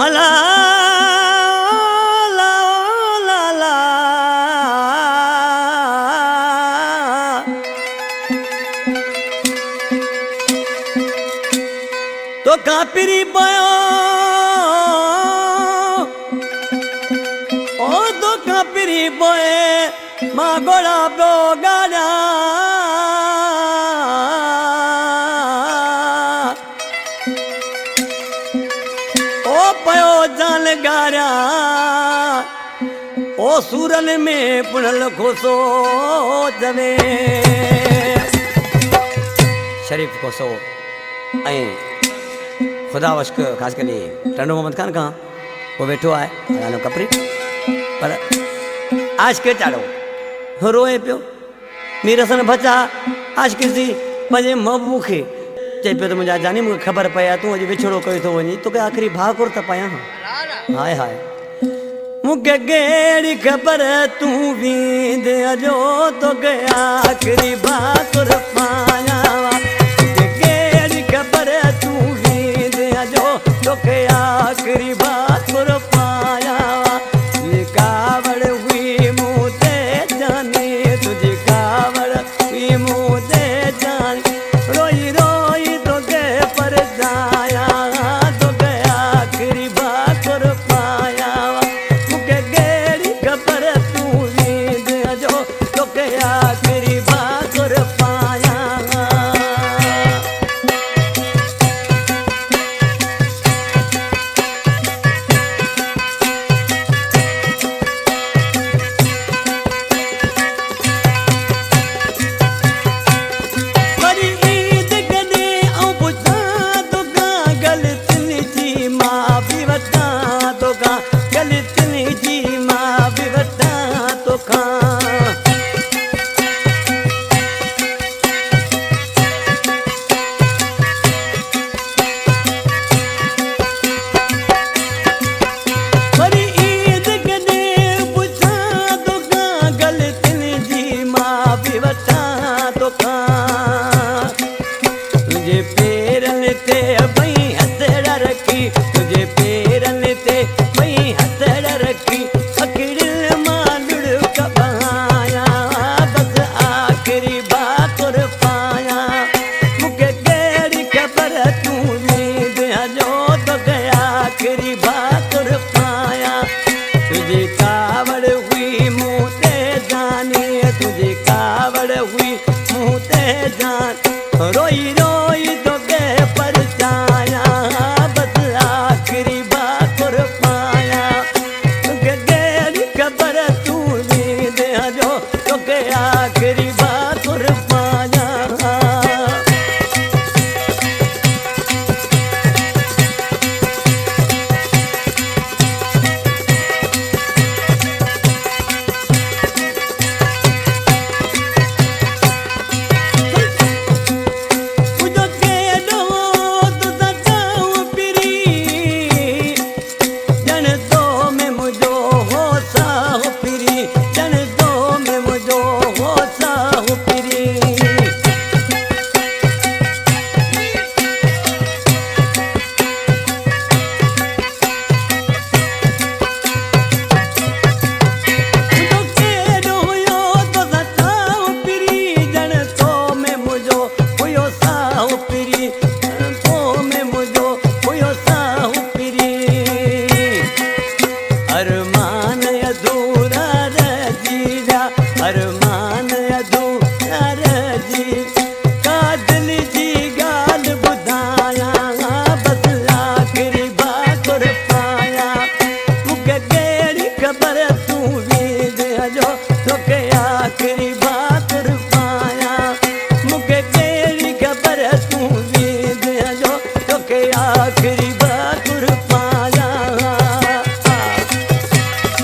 अला ला ला ला तो कापिरी पयो ओ तो कापिरी पए मां गोड़ा पो गाड़ा ओ पयो जाल गाड़ा ओ सूरन में पुनल खोसो जवे शरीफ खोसो ऐं खुदा वश्क ख़ासि करे टंडो मोहम्मद खान खां वो वेठो आहे नालो कपरी पर आशिक़ चाड़ो रोए पियो मीरसन बचा आशिक़ जी पंहिंजे महबूब खे चई पियो त मुंहिंजा जानी मूंखे ख़बर पई आहे तूं अॼु विछड़ो कयो थो वञी तोखे आख़िरी भाकुर त पायां हाय हाय मूंखे कहिड़ी ख़बर तूं वींदे अॼो तोखे आख़िरी भाकुर पायां तोखे आख़िरी भाकुर पाया कावड़